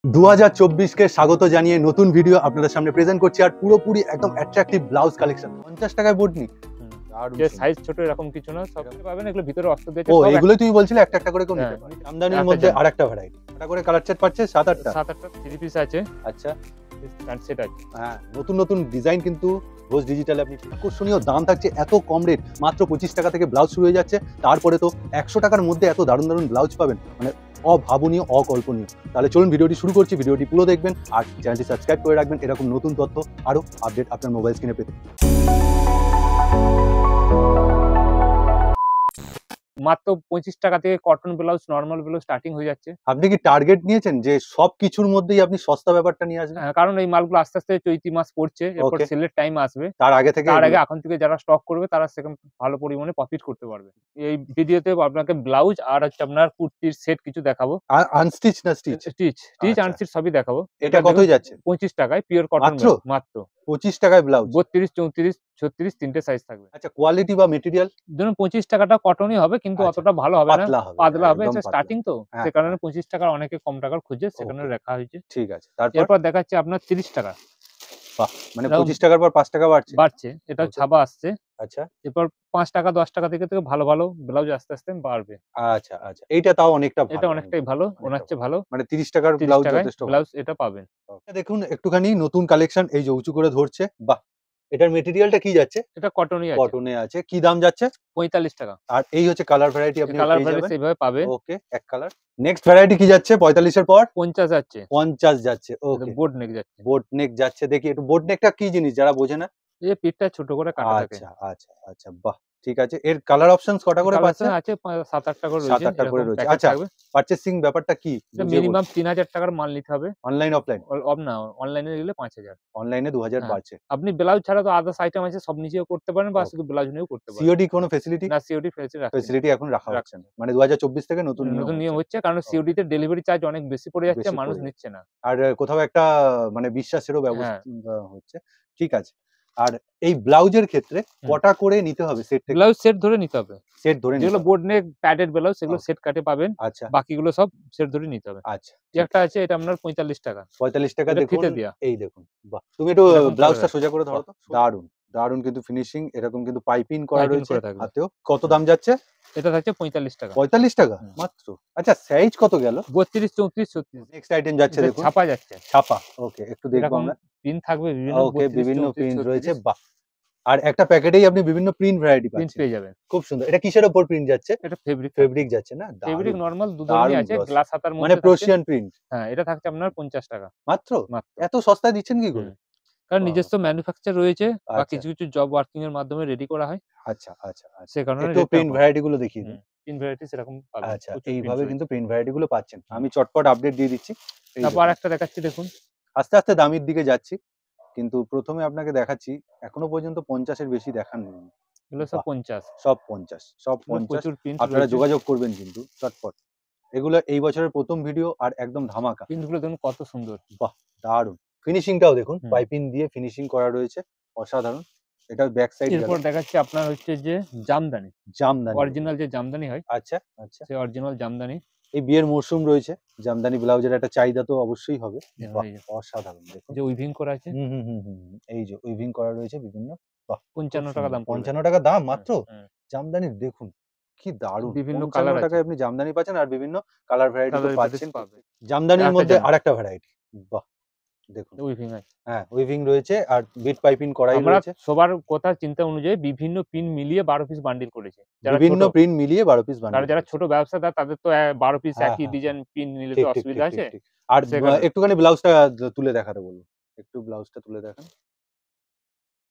2024 কে স্বাগত জানিয়ে নতুন ভিডিও আপনাদের সামনে প্রেজেন্ট করছি আর পুরোপুরি একদম অ্যাট্রাকটিভ ব্লাউজ কালেকশন 50 টাকায় বটনি আর যে সাইজ ছোট এরকম কিছু না, সব পাবেন। এগুলো ভিতরে অস্ত্র দিয়েছে। ও এগুলো তুমি বলছিলে একটা একটা করে কোন নিতে হ্যাঁ, পারে আমদানির মধ্যে আরেকটা ভ্যারাইটি এটা করে কালার সেট পাচ্ছে 7-8টা 7-8টা থ্রি পিস আছে। আচ্ছা প্যান্ট সেট আছে। হ্যাঁ, নতুন নতুন ডিজাইন কিন্তু রোজ ডিজিটালে আপনি আকর্ষণীয় দাম থাকছে, এত কম রেট, মাত্র 25 টাকা থেকে ব্লাউজ শুরু হয়ে যাচ্ছে। তারপরে তো 100 টাকার মধ্যে এত দারুণ দারুণ ব্লাউজ পাবেন, মানে অভাবনীয়, অকল্পনীয়। তাহলে চলুন ভিডিওটি শুরু করছি, ভিডিওটি পুরো দেখবেন আর চ্যানেলটি সাবস্ক্রাইব করে রাখবেন এরকম নতুন তথ্য আরো আপডেট আপনার মোবাইল স্ক্রিনে পেতে। মাত্র 25 টাকা থেকে cotton blouse, normal blouse starting হয়ে যাচ্ছে। আপনি কি টার্গেট নিয়েছেন যে সব কিছুর মধ্যেই আপনি সস্তা ব্যাপারটা নিয়ে আসবেন? কারণ এই মালগুলো আস্তে আস্তে চৈতি মাস পড়ছে, এরপর Okay. সেলের টাইম আসবে। তার আগে থেকে এখন থেকে যারা স্টক করবে তারা সেখানে ভালো পরিমাণে প্রফিট করতে পারবে। এই ভিডিওতে আপনাকে ব্লাউজ আর হচ্ছে আপনার কুর্তির সেট কিছু দেখাবো। আনস্টিচ না স্টিচ? স্টিচ আচ্ছা। আনস্টিচ সবই দেখাবো। এটা কতই যাচ্ছে? 25 টাকায় পিওর কটন মাত্র 25 টাকায় ব্লাউজ 32, 34, 36 তিনটে সাইজ থাকবে। আচ্ছা, কোয়ালিটি বা মেটেরিয়াল? ধরুন 25 টাকাটা কটনই হবে, কিন্তু আচ্ছা, অতটা ভালো হবে না, পাতলা হবে। একদম এটা পাতলা। স্টার্টিং তো, হ্যাঁ, সে কারণে হ্যাঁ। 25 টাকার অনেকে কম টাকার খুঁজে, সেখানে Okay. রাখা হয়েছে। ঠিক আছে, তারপর? এরপর দেখাচ্ছি আপনার 30 টাকা। বাহ! মানে এরকম 25 টাকার পর 5 টাকা বাড়ছে। এটাও Okay. ছাপা আসছে। আচ্ছা, এরপর 5 টাকা 10 টাকা থেকে ভালো ভালো ব্লাউজ আস্তে আস্তে বাড়বে। আচ্ছা, আচ্ছা। এইটা তাও অনেকটা ভালো। এটা অনেকটাই ভালো, ওনার চেয়ে ভালো। মানে 30 টাকার 30 ব্লাউজ টাকায় যথেষ্ট ভালো। ব্লাউজ এটা পাবেন। দেখুন একটুখানি নতুন কালেকশন, এই যে উঁচু করে ধরছে। বাহ! এটার মেটেরিয়ালটা কি যাচ্ছে? এটা কটনই আছে। কটনে আছে। কি দাম যাচ্ছে? 45 টাকা। আর এই হচ্ছে কালার ভ্যারাইটি আপনি কালার পেয়ে ভ্যারাইটি যাবেন। এইভাবে পাবেন। ওকে, এক কালার। নেক্সট ভ্যারাইটি কি যাচ্ছে 45 এর পর? 50 যাচ্ছে। 50 যাচ্ছে। এটা ওকে। বোট নেক যাচ্ছে। বোট নেক যাচ্ছে। দেখি একটু বোট নেকটা কি জিনিস যারা বোঝে না? এই পিঠটা ছোট করে কাটা থাকে। আচ্ছা, আচ্ছা, আচ্ছা। বাহ! ঠিক আছে। এর কালার অপশনস কটা করে পাচ্ছে? কালেকশন আছে 7-8টা করে রয়েছে। 7-8 টা করে এরকম রয়েছে। প্যাকেট আচ্ছা, থাকবে। পারচেজিং ব্যাপারটা কি? এটা বুঝিয়ে বলুন। মিনিমাম 3000 টাকার মাল নিতে হবে। Online offline? না, অনলাইনে নিলে 5000। অনলাইনে 2000 হ্যাঁ। বাড়ছে। আপনি ব্লাউজ ছাড়া তো আদার্স আইটেম আছে, সব নিজেও করতে পারেন বা ওকে। শুধু ব্লাউজ নিয়েও করতে পারেন। সিওডি কোনো ফেসিলিটি? না, সিওডি ফেসিলিটি রাখছি না। ফেসিলিটি এখন রাখা হচ্ছে না। মানে 2024 থেকে নতুন নিয়ম হচ্ছে, কারণ ওকে। সিওডি তে ডেলিভারি চার্জ অনেক বেশি পড়ে যাচ্ছে, বেশি মানুষ পড়ে নিচ্ছে না। আর কোথাও একটা মানে বিশ্বাসেরও হ্যাঁ। ব্যবস্থা হচ্ছে। ঠিক আছে। আর এই ব্লাউজের ক্ষেত্রে কটা করে নিতে হবে সেট থেকে? ব্লাউজ সেট ধরে নিতে হবে। সেট ধরে নিতে যেগুলো হবে। বোর্ড নেক প্যাডেড ব্লাউজ সেগুলো ওকে। সেট কাটে পাবেন। আচ্ছা, বাকিগুলো সব সেট ধরে নিতে হবে। আচ্ছা। এই একটা আছে, এটা আপনার 45 টাকা। 45 টাকা এটা দেখুন। ফিতে দেয়া। এই দেখুন। বাহ! তুমি একটু এরকম ব্লাউজটা কালার। সোজা করে ধরো তো। দারুণ, দারুণ কিন্তু ফিনিশিং, এরকম কিন্তু পাইপিং করা পাইপিং রয়েছে করে থাকবে। হাতেও। কত দাম যাচ্ছে? এটা থাকছে 45 টাকা। 45 টাকা হুম। মাত্র। আচ্ছা, সাইজ কত গেল? 32, 34, 36। নেক্সট আইটেম যাচ্ছে এটা দেখুন। ছাপা যাচ্ছে। ছাপা। ওকে, একটু দেখবো এরকম আমরা। পিন থাকবে বিভিন্ন ওকে, 32, বিভিন্ন 34, প্রিন্ট 36 রয়েছে। বাহ! আর একটা প্যাকেটেই আপনি বিভিন্ন প্রিন্ট ভ্যারাইটি প্রিন্ট পাচ্ছেন। পেয়ে যাবেন। খুব সুন্দর। এটা কিসের উপর প্রিন্ট যাচ্ছে? এটা ফেব্রিক ফেব্রিক যাচ্ছে না? ফেব্রিক দারুণ, নরমাল দু ধরনের দারুণ আছে। গ্লসি। গ্লাস হাতার মানে মধ্যে থাকছে। প্রোশিয়ান প্রিন্ট। হ্যাঁ, এটা থাকছে আপনার 50 টাকা মাত্র? মাত্র। এত সস্তায় দিচ্ছেন কি করে? হুম। কারণ বাহ! নিজস্ব ম্যানুফ্যাকচার রয়েছে বা আচ্ছা, কিছু কিছু জব ওয়ার্কিং এর মাধ্যমে রেডি করা হয়। আচ্ছা, আচ্ছা, আচ্ছা। সে কারণে একটু রেটটা প্রিন্ট কম। ভ্যারাইটি গুলো দেখিয়ে দিন। প্রিন্ট ভ্যারাইটিস এরকম পাবেন। আচ্ছা, প্রচুর প্রিন্ট এইভাবে রয়েছে। কিন্তু প্রিন্ট ভ্যারাইটি গুলো পাচ্ছেন। হুম। আমি চটপট আপডেট দিয়ে দিচ্ছি। এই তারপর দেখুন। আরেকটা দেখাচ্ছি দেখুন। আস্তে, আস্তে দামির দিকে যাচ্ছি। কিন্তু ১ম এ আপনাকে দেখাচ্ছি, এখনো পর্যন্ত ৫০ এর বেশি দেখাননি। এগুলো সব বাহ! 50। সব ৫০, সব এগুলো ৫০। প্রচুর প্রিন্ট আপনারা রয়েছে। যোগাযোগ করবেন কিন্তু চটপট। এগুলো এই বছরের ১ম ভিডিও আর একদম ধামাকা। প্রিন্ট গুলো দেখুন কত সুন্দর। বাহ! দারুণ। ফিনিশিংটাও দেখুন। হুম। পাইপিং দিয়ে ফিনিশিং করা রয়েছে। অসাধারণ। এটার ব্যাক সাইড গেল। এরপর দেখাচ্ছি আপনার হচ্ছে যে জামদানি। জামদানি। অরিজিনাল যে জামদানি হয়, আচ্ছা, আচ্ছা। সেই অরিজিনাল জামদানি। এই বিয়ের মরশুম রয়েছে। জামদানি ব্লাউজের একটা চাহিদা তো অবশ্যই হবে। বাহ! এই যে অসাধারণ দেখুন। যে উইভিং করা আছে। হুম, হুম, হুম, হুম, হুম। এই যে উইভিং করা রয়েছে বিভিন্ন। বাহ! খুব 55 টাকা সুন্দর। দাম পড়বে। ৫৫ টাকা দাম হুম, মাত্র? হুম। জামদানির দেখুন। কি দারুণ! বিভিন্ন ৫৫ কালার আছে। টাকায় আপনি জামদানি পাচ্ছেন আর বিভিন্ন কালার ভ্যারাইটি তো কালার পাচ্ছেন। পাবে। জামদানির আরেকটা মধ্যে আরেকটা ভ্যারাইটি। বাহ! দেখুন। উইভিং আছে। হ্যাঁ, উইভিং রয়েছে আর বিট পাইপিং করাই আমরা রয়েছে। সবার কথা চিন্তা অনুযায়ী বিভিন্ন পিন মিলিয়ে 12 পিস বান্ডিল করেছি। যারা বিভিন্ন ছোট, প্রিন্ট মিলিয়ে ১২ পিস বান্ডিল যারা রয়েছে। ছোট ব্যবসাদার তাদের তো 12 পিস হ্যাঁ, একই হ্যাঁ, হ্যাঁ। ডিজাইন পিন নিলে তো ঠিক, ঠিক, অসুবিধা ঠিক, ঠিক, আছে। ঠিক। আর সে কারণে একটুখানি ব্লাউজটা তুলে দেখাতে বলুন। একটু ব্লাউজটা তুলে দেখান।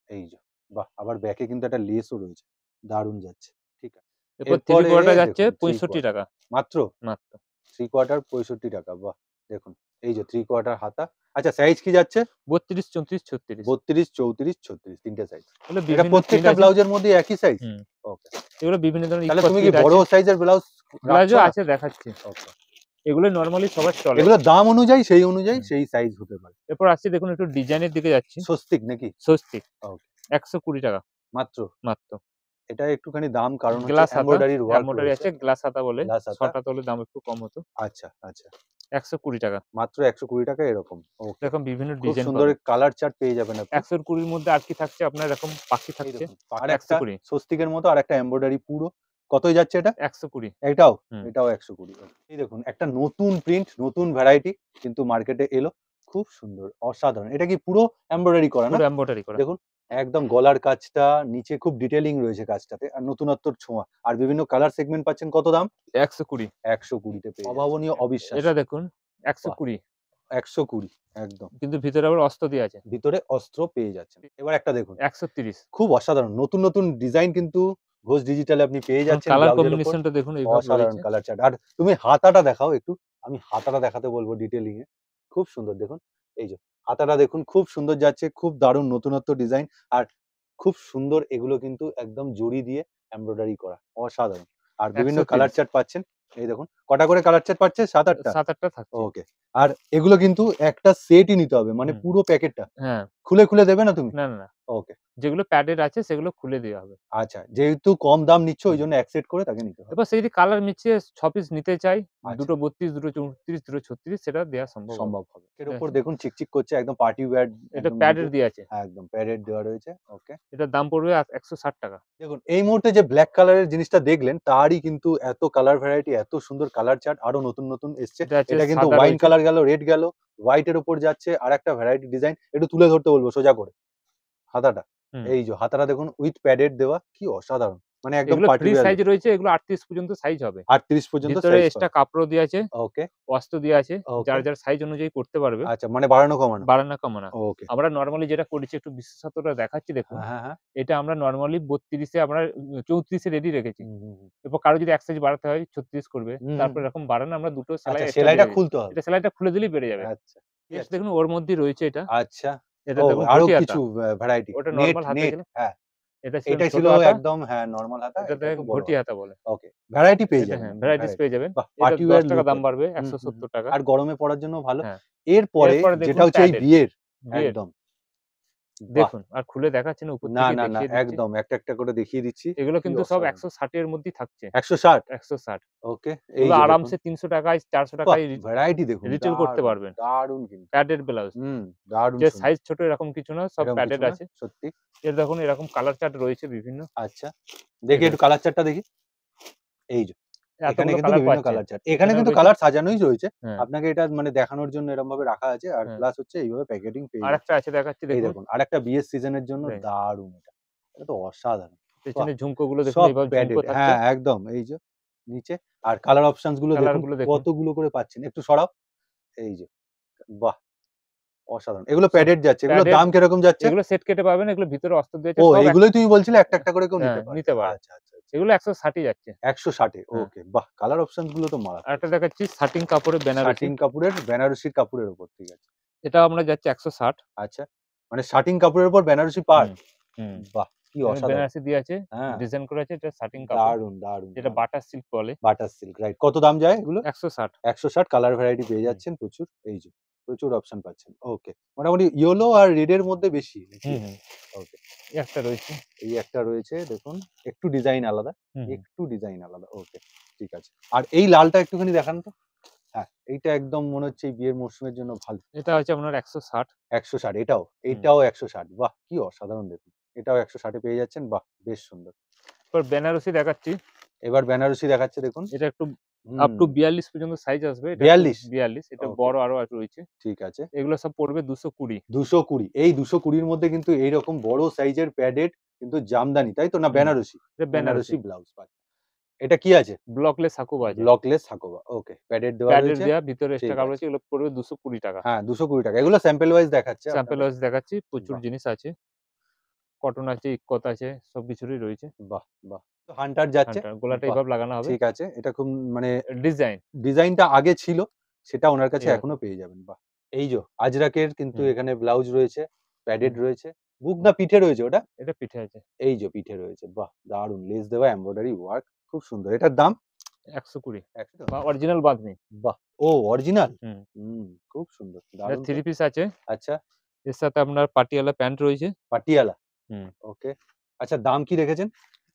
এই যে। বাহ! আবার ব্যাকে কিন্তু একটা লেসও রয়েছে। দারুণ যাচ্ছে। ঠিক আছে। এরপর 3 এরপরে কোয়ার্টার যাচ্ছে দেখুন 3 65 কোয়ার্টার। টাকা মাত্র? মাত্র। 3 কোয়ার্টার 65 টাকা। বাহ! দেখুন। এই যে 3 কোয়ার্টার হাতা। আচ্ছা, সাইজ কি যাচ্ছে? 32, 34, 36 32, 34, 36 ৩ টে সাইজ। এগুলো এটা বিভিন্ন প্রিন্ট প্রত্যেকটা আছে। ব্লাউজের মধ্যে একই সাইজ? হুম। ওকে। এগুলো বিভিন্ন ধরনের তাহলে স্কচ তুমি কি প্রিন্ট বড় আছে। সাইজের ব্লাউজ রাখছো ব্লাউজও না? আছে দেখাচ্ছি। ওকে। এগুলো নরমালি সবার চলে। এগুলোর দাম অনুযায়ী সেই অনুযায়ী সেই সাইজ হতে পারে। এরপর আসছি দেখুন, একটু ডিজাইনের দিকে যাচ্ছি। স্বস্তিক নাকি? স্বস্তিক ওকে। 120 টাকা মাত্র? মাত্র। এটা একটুখানি দাম কারণ হচ্ছে গ্লাস হাতা, এমব্রয়ডারির ওয়ার্ক এমব্রয়ডারি রয়েছে। আছে, গ্লাস হাতা বলে। গ্লাস হাতা। শর্ট হাতা হলে দাম একটু কম হতো। আচ্ছা, আচ্ছা। 120 টাকা। মাত্র 120 টাকা এরকম। ওকে। এরকম বিভিন্ন খুব ডিজাইন সুন্দর পাবেন। কালার চার্ট পেয়ে যাবেন আপনি। 120 র মধ্যে আর কি থাকছে আপনার এরকম পাখি এই থাকছে। দেখুন আরেকটা 120, স্বস্তিকের মতো আরেকটা এমব্রয়ডারি পুরো। কতই যাচ্ছে এটা? 120। এটাও? হুম। এটাও 120। এই দেখুন একটা নতুন প্রিন্ট, নতুন ভ্যারাইটি কিন্তু মার্কেটে এলো। খুব সুন্দর, অসাধারণ। এটা কি পুরো এমব্রয়ডারি করা না? পুরো এমব্রয়ডারি করা। দেখুন একদম গলার কাজটা, নিচে খুব ডিটেইলিং রয়েছে কাজটাতে। আর নতুনত্বর ছোঁয়া। আর বিভিন্ন কালার সেগমেন্ট পাচ্ছেন কত দাম? 120। 120 তে পেয়ে অভাবনীয়, অবিশ্বাস্য। এটা দেখুন বাহ! 120, 120 একদম। কিন্তু ভিতরে আবার অস্ত্র দেয়া আছে। ভিতরে অস্ত্র পেয়ে যাচ্ছেন। এবার একটা দেখুন। 130। খুব অসাধারণ। নতুন, নতুন ডিজাইন কিন্তু ঘোষ ডিজিটালে আপনি পেয়ে যাচ্ছেন কালার ব্লাউজের উপর। কম্বিনেশনটা দেখুন এইভাবে অসাধারণ রয়েছে। Colour chart. আর তুমি হাতাটা দেখাও একটু। আমি হাতাটা দেখাতে বলব ডিটেইলিং এ। খুব সুন্দর দেখুন। এই যে হাতাটা দেখুন খুব সুন্দর যাচ্ছে। খুব দারুণ নতুনত্ব ডিজাইন। আর খুব সুন্দর এগুলো কিন্তু একদম জড়ি দিয়ে এমব্রয়ডারি করা। অসাধারণ। আর বিভিন্ন 130, কালার চার্ট পাচ্ছেন। এই দেখুন। কটা করে কালার চার্ট পাচ্ছে? ৭-৮ টা? ৭-৮ টা থাকছে। ওকে। আর এগুলো কিন্তু একটা সেটই নিতে হবে। মানে হুম। পুরো প্যাকেটটা। হ্যাঁ। খুলে, খুলে দেবে না তুমি? না, না, না। ওকে। যেগুলো প্যাডেড আছে সেগুলো খুলে দেয়া হবে। আচ্ছা, যেহেতু কম দাম নিচ্ছ হুম। ঐজন্য এক সেট করে তাকে নিতে হবে। এবার সে যদি কালার মিশিয়ে ৬ পিস নিতে চায়, আচ্ছা, দুটো ৩২, দুটো ৩৪, দুটো ৩৬ সেটা দেয়া সম্ভব হবে। সম্ভব হবে। এর ঠিক উপর আছে? দেখুন চিকচিক করছে একদম পার্টি ওয়্যার এটা একদম প্যাডেড নিচে। দেয়া আছে। হ্যাঁ, একদম প্যাডেড দেওয়া রয়েছে। ওকে। এটার দাম পড়বে ১৬০ টাকা। দেখুন এই মুহূর্তে যে ব্লাক কালারের জিনিসটা দেখলেন তারই কিন্তু এত কালার ভ্যারাইটি, এত সুন্দর কালার চার্ট আরো নতুন, নতুন এসছে। এটা আছে এটা কিন্তু সাদা ওয়াইন রয়েছে। কালার গেল, রেড গেল, হোয়াইট এর উপর যাচ্ছে আরেকটা ভ্যারাইটি ডিজাইন। একটু তুলে ধরতে বলবো সোজা করে। হাতাটা। হুম। এই যে হাতাটা দেখুন উইথ প্যাডেড দেওয়া। কি অসাধারণ! মানে একদম এগুলো party free wear size look. রয়েছে। এগুলো ৩৮ পর্যন্ত সাইজ হবে। ৩৮ পর্যন্ত ভিতরে সাইজ এক্সট্রা পাবে। কাপড়ও দেয়া আছে, ওকে, অস্ত্র দেয়া আছে। ওকে। যার, যার সাইজ অনুযায়ী করতে পারবে। আচ্ছা মানে বাড়ানো কমানো। বাড়ানো কমানো। ওকে। আমরা নরমালি যেটা করেছি একটু বিশেষত্বটা দেখাচ্ছি দেখুন। হ্যাঁ, হ্যাঁ, হ্যাঁ। এটা আমরা নরমালি ৩২ এ আমরা ৩৪ এ রেডি রেখেছি। হুম, হুম, হুম। এরপর কারো যদি ১ সাইজ বাড়াতে হয় ৩৬ করবে। হুম, হুম, তারপর হুম। এরকম বাড়ানো আমরা দুটো সেলাই আচ্ছা এক্সট্রা সেলাইটা দিয়ে দিই। খুলতে হবে। এটা সেলাইটা খুলে দিলেই বেড়ে যাবে। আচ্ছা। কি নেক্সট আছে? দেখুন ওর মধ্যেই রয়েছে এটা। আচ্ছা। এটা ও দেখুন আরো ঘটি হাতা। কিছু ভ্যারাইটি। ওটা নেট, নরমাল হাতা নেট। ছিল। হ্যাঁ, এটা ছিল এটা ছোট ছিল হাতা। একদম হ্যাঁ, নরমাল হাতা। এটা এটাতে একটু বড় ঘটি হাতা। হাতা বলে। ওকে। ভ্যারাইটি পেয়ে এটা যাবেন হ্যাঁ, আপনি ভ্যারাইটিস ভ্যারাইটি। পেয়ে যাবেন। বাহ! এটা পার্টি ৳১০ ওয়্যার লুক দাম হবে। বাড়বে, হুম, হুম, হুম। ১৭০ টাকা। আর গরমে পড়ার জন্য ভালো। হ্যাঁ। এরপরে এরপরে দেখুন যেটা হচ্ছে এই প্যাডেড। বিয়ের বিয়ের। একদম। বাহ! দেখুন আর খুলে দেখাচ্ছি না, উপর না, থেকে না, না দেখিয়ে দিচ্ছি। একদম একটা, একটা করে দেখিয়ে দিচ্ছি। এগুলো কি কিন্তু সব অসাধারণ! ১৬০ এর মধ্যেই থাকছে। ১৬০ ১৬০। ওকে। এই এগুলো যে দেখুন। আরামসে ৩০০ টাকায় ৪০০ বাহ! টাকায় ভ্যারাইটি দেখুন। রিটেল করতে দারুণ, পারবেন। দারুণ কিন্তু। Padded blouse. হুম, দারুণ যে সুন্দর। সাইজ ছোট এরকম কিছু না, সব এরকম কিছু প্যাডেড না, আছে। সত্যি। এর দেখুন এরকম কালার চার্ট রয়েছে বিভিন্ন। আচ্ছা। এই দেখি একটু দেখুন কালার চার্টটা দেখি। এই যে, এখানে এতগুলো কিন্তু কালার বিভিন্ন পাচ্ছেন। Colour chart. এখানে এখানেও কিন্তু রয়েছে। কালার সাজানোই রয়েছে। হ্যাঁ, আপনাকে এটা মানে দেখানোর জন্য এরমভাবে রাখা আছে। আর হ্যাঁ। প্লাস হচ্ছে এইভাবে প্যাকেটিং পেয়ে আরেকটা যাচ্ছেন। আছে দেখাচ্ছি এই দেখুন। দেখুন আরেকটা বিয়ের সিজনের জন্য এই দারুণ এটা। এটা তো অসাধারণ। বাহ! পেছনে ঝুমকোগুলো দেখুন সব এইভাবে ঝুমকো প্যাডেড থাকছে। হ্যাঁ, একদম এই যে নিচে। আর কালার অপশনস গুলো কালার দেখুন গুলো দেখুন। কতগুলো করে পাচ্ছেন। একটু সরাও। এই যে, বাহ! অসাধারণ। এগুলো সব প্যাডেড যাচ্ছে। এগুলোর প্যাডেড। দাম কিরকম যাচ্ছে? এগুলো সেট কেটে পাবেন। এগুলো ভিতরে অস্ত্র দিয়েছে ও সব এগুলোই তুমি বলছিলে একটা, একটা করে কেউ হ্যাঁ, নিতে পারবে। নিতে পারে। আচ্ছা, আচ্ছা, আচ্ছা। এগুলো ১৬০ ই যাচ্ছে। ১৬০ এ হ্যাঁ। ওকে বাহ! কালার অপশনস গুলো তো মারাত্মক। আরেকটা দেখাচ্ছি শাটিং কাপড়ের বেনারসি। শাটিং কাপড়ের বেনারসি কাপড়ের উপর ঠিক আছে। এটাও আমরা যাচ্ছি ১৬০। আচ্ছা। মানে শাটিং কাপড়ের উপর বেনারসি পাড়? হুম, হুম। বাহ! কি এখানে অসাধারণ। বেনারসি দিয়ে আছে, হ্যাঁ, ডিজাইন করা আছে। এটা শাটিং কাপড়। দারুণ, দারুণ, যেটা দারুণ। বাটার সিল্ক বলে। Butter silk right. কত দাম যায় এগুলো? ১৬০। ১৬০ কালার ভ্যারাইটি পেয়ে হুম, যাচ্ছেন প্রচুর। এই যে প্রচুর অপশন পাচ্ছেন। ওকে। মোটামুটি ইয়েলো আর রেড এর মধ্যে বেশি নাকি? হুম, হুম। ওকে। এই একটা রয়েছে। এই একটা রয়েছে দেখুন। একটু ডিজাইন আলাদা। হুম, হুম। একটু ডিজাইন আলাদা। ওকে। ঠিক আছে। আর এই লালটা একটুখানি দেখান তো। হ্যাঁ, এইটা একদম মনে হচ্ছে এই বিয়ের মরশুমের জন্য ভালো। এটা হচ্ছে আপনার ১৬০। ১৬০ এটাও? হুম। এটাও ১৬০ বাহ! কি অসাধারণ দেখুন। এটাও ১৬০ এ পেয়ে যাচ্ছেন। বাহ! বেশ সুন্দর। এরপর বেনারসি দেখাচ্ছি। এবার বেনারসি দেখাচ্ছে দেখুন। এটা একটু আপ হুম, টু ৪২ পর্যন্ত সাইজ আসবে। এটা একটু ৪২? ৪২। এটা ওকে, বড় আরো রয়েছে। ঠিক আছে। এগুলো সব পড়বে ২২০। ২২০ এই ২২০ র মধ্যে কিন্তু এইরকম বড় সাইজের প্যাডেড কিন্তু জামদানি, তাই তো? না হুম। বেনারসি? এটা বেনারসি। বেনারসি ব্লাউজ পাচ্ছেন। এটা কি আছে? ব্লকলেস হাকুবা আছে। ব্লকলেস হাকোবা। ওকে। প্যাডেড দেওয়া প্যাডের রয়েছে। দেয়া ভিতরে এক্সট্রা ঠিক কাপড় আছে। আছে। এগুলো পড়বে ২২০ টাকা। হ্যাঁ, ৳২২০ এগুলো স্যাম্পল ওয়াইজ দেখাচ্ছে স্যাম্পল আপনাদের। ওয়াইজ দেখাচ্ছি। প্রচুর বাহ! জিনিস আছে। কটন আছে, ইক্কত আছে, সব কিছুরই রয়েছে। বাহ! বাহ! তো হান্টার যাচ্ছে। হান্টার গলাটা বাহ! এভাবে লাগানো হবে। ঠিক আছে। এটা খুব মানে ডিজাইন। ডিজাইনটা আগে ছিল, সেটা উনার কাছে এই এখনো পেয়ে যাবেন। বাহ! এই যো আজরাকের কিন্তু হুম, এখানে ব্লাউজ রয়েছে, প্যাডেড হুম। রয়েছে। বুক না পিঠে রয়েছে ওটা? এটা পিঠে আছে। এই যো পিঠে রয়েছে। বাহ! দারুণ লেস দেওয়া এমব্রয়ডারি ওয়ার্ক খুব সুন্দর। এটার দাম? ১২০ ১০০ বা অরিজিনাল বাঁধনি। বাহ! ও অরিজিনাল? হুম। হুম, খুব সুন্দর। এটা দারুণ তো। 3 পিস আছে। আচ্ছা, এর সাথে আপনার পাটিয়ালা প্যান্ট রয়েছে। পাটিয়ালা। হুম। ওকে। আচ্ছা দাম কি রেখেছেন?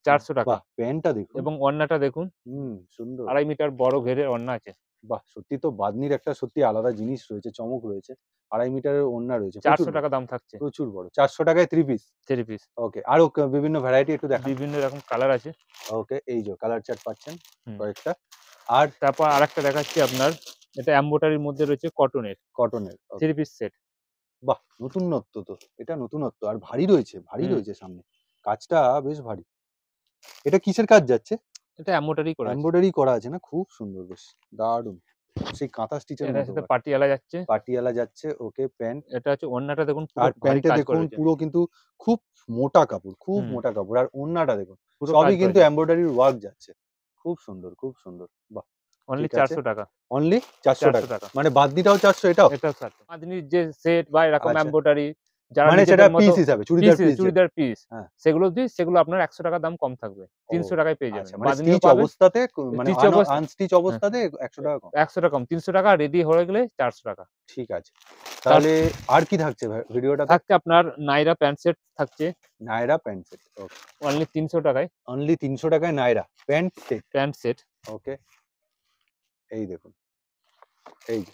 ৳৪০০ বাহ! প্যান্টটা দেখুন। এবং ওড়নাটা দেখুন। হুম, সুন্দর। ২.৫ মিটার বড় ঘেরের ওড়না আছে। বাহ! সত্যি তো বাদনির একটা সত্যি আলাদা জিনিস রয়েছে, চমক রয়েছে। 2.5 মিটারের ওড়না রয়েছে। প্রচুর 400 টাকা দাম থাকছে প্রচুর বড়। 400 টাকায় 3 পিস। 3 পিস। ওকে। আরো বিভিন্ন ভ্যারাইটি একটু দেখান। বিভিন্ন রকম কালার আছে। ওকে, এই যে কালার চার্ট পাচ্ছেন হুম। কয়েকটা। আর তারপর আরেকটা দেখাচ্ছি আপনার, এটা এমব্রয়ডারির মধ্যে রয়েছে কটনের কটনের। ওকে। 3 পিস সেট। বাহ! নতুনত্ব তো। এটা নতুনত্ব। আর ভারী রয়েছে, ভারী হুম। রয়েছে সামনে। কাজটা বেশ ভারী। এটা কিসের কাজ যাচ্ছে? এটা এমব্রয়ডারি করা আছে। এমব্রয়ডারি করা আছে না? খুব সুন্দর বেশ। দারুণ। সেই কাঁথা স্টিচের এটার মতো সাথে পাটিয়ালা যাচ্ছে। পাটিয়ালা যাচ্ছে। ওকে, প্যান্ট। এটা হচ্ছে ওড়নাটা দেখুন পুরো আর ভারী প্যান্টে কাজ করা দেখুন রয়েছে। পুরো কিন্তু খুব মোটা কাপড়, খুব হুম। মোটা কাপড়। আর ওড়নাটা দেখুন। পুরো কাজ সবই করা কিন্তু রয়েছে। এমব্রয়ডারির ওয়ার্ক যাচ্ছে। খুব সুন্দর, খুব সুন্দর। বাহ! অনলি ঠিক আছে। 400 টাকা। অনলি 400 400 টাকা। টাকা। মানে বাদনিটাও 400 এটাও? এটাও 400। বাঁধনির যে সেট বা এরকম আচ্ছা। এমব্রয়ডারি যারা মানে সেটা নিজেদের মতো পিস হিসাবে, চুড়িদার পিস যেটা। চুড়িদার পিস হ্যাঁ। সেগুলো আপনার ১০০ টাকা দাম কম থাকবে। ও ৩০০ টাকায় পেয়ে যাবেন। আচ্ছা, মানে বাঁধনিও স্টিচ পাবেন। অবস্থাতে মানে স্টিচ অবস্থা আনস্টিচ হ্যাঁ, অবস্থাতে ১০০ টাকা কম। ১০০ টাকা কম। ৩০০ টাকা রেডি হয়ে গেলে ৪০০ টাকা। ঠিক আছে। তার তাহলে আর কি থাকছে ভিডিওটাতে? থাকছে আপনার নাইরা প্যান্ট সেট থাকছে Naira pant set. Okay. Only ৩০০ টাকায়। অনলি ৩০০ টাকায় Naira pant set. Pant set. Okay. এই দেখুন। এই যে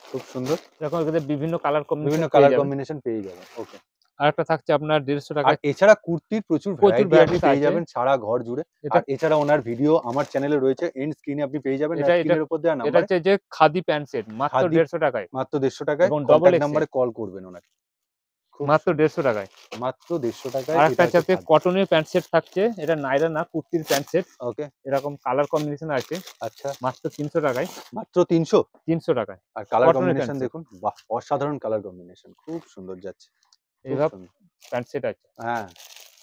খুব সুন্দর। এরকম এদের বিভিন্ন কালার বিভিন্ন কম্বিনেশন পেয়ে কালার যাবেন। কম্বিনেশন পেয়ে যাবেন। ওকে। আরেকটা থাকছে আপনার ১৫০ আর টাকায়। এছাড়া কুর্তির প্রচুর প্রচুর ভ্যারাইটি আপনি ভ্যারাইটিস পেয়ে আছে। যাবেন সারা ঘর জুড়ে। এটা আর এছাড়া ওনার ভিডিও আমার চ্যানেলে রয়েছে। এন্ড স্ক্রিনে আপনি পেয়ে যাবেন। এটা এটা স্ক্রিনের উপর দেওয়া এটা নাম্বারে হচ্ছে যে খাদি প্যান্ট সেট মাত্র খাদি ১৫০ টাকায় মাত্র ১৫০ টাকায় এবং ডবল কনট্যাক্ট এক্সেল নাম্বারে কল করবেন ওনাকে। খুব মাত্র সুন্দর। ১৫০ টাকায়। মাত্র ১৫০ টাকায় আরেকটা এটা হচ্ছে সাথে খাদি। কটনের প্যান্ট সেট থাকছে। এটা নাইরা না, কুর্তির প্যান্ট সেট। ওকে। এরকম কালার কম্বিনেশন আছে আচ্ছা। মাত্র ৩০০ টাকায়। মাত্র ৩০০? ৩০০ টাকায় আর কালার কটনের প্যান্ট কম্বিনেশন সেট। দেখুন। বাহ! অসাধারণ কালার কম্বিনেশন। খুব সুন্দর যাচ্ছে। খুব এইভাবে সুন্দর। প্যান্ট সেট আছে। হ্যাঁ।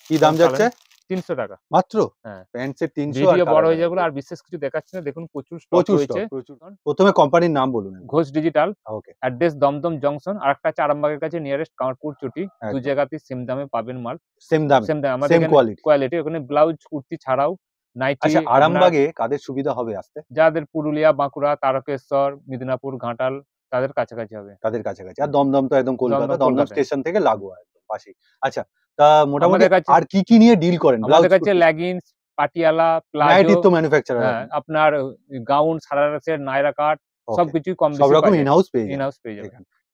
কি দাম যাচ্ছে? ৩০০ টাকা। মাত্র? হ্যাঁ। প্যান্ট সেট ৩০০ আর ভিডিও বড় কালার হয়ে যাবে বলে ভ্যারাইটি। আর বিশেষ কিছু দেখাচ্ছি না। দেখুন প্রচুর স্টক প্রচুর রয়েছে। স্টক, প্রচুর। ১ম এ কোম্পানির নাম বলুন একবার। ঘোষ ডিজিটাল, ওকে, অ্যাড্রেস দমদম জংশন। আরেকটা আছে আরামবাগের কাছে নিয়ারেস্ট কামারপুর চটি। ২ একদম। জায়গাতেই সেম দামে পাবেন মাল। সেম দামে, সেম দামে। আমাদের সেম এখানে কোয়ালিটি। কোয়ালিটি ওখানে ব্লাউজ, কুর্তি ছাড়াও নাইটি আচ্ছা, আপনার আরামবাগে কাদের সুবিধা হবে আসতে? যাদের পুরুলিয়া, বাঁকুড়া, তারকেশ্বর, মিদনাপুর, ঘাটাল তাদের কাছাকাছি হবে। তাদের কাছাকাছি। আর হুম। দমদম তো একদম কলকাতা। দমদম দমদম কলকাতায়। স্টেশন থেকে হুম। লাগোয়া একদম পাশেই। আচ্ছা, তা মোটামুটি আমাদের কাছে আর কি নিয়ে ডিল করেন? ব্লাউজ, আমাদের কাছে কুর্তি? লেগিংস, পাটিয়ালা, প্লাজো, নাইটির তো ম্যানুফ্যাকচারার হ্যাঁ, আপনি। আপনার গাউন, সারারা সেট, নায়রা কাট ওকে। সবকিছুই কম সব বেশি রকম পাওয়া যায়। ইন হাউস পেয়ে ইন যাবেন হাউস পেয়ে যাবেন। এখানে।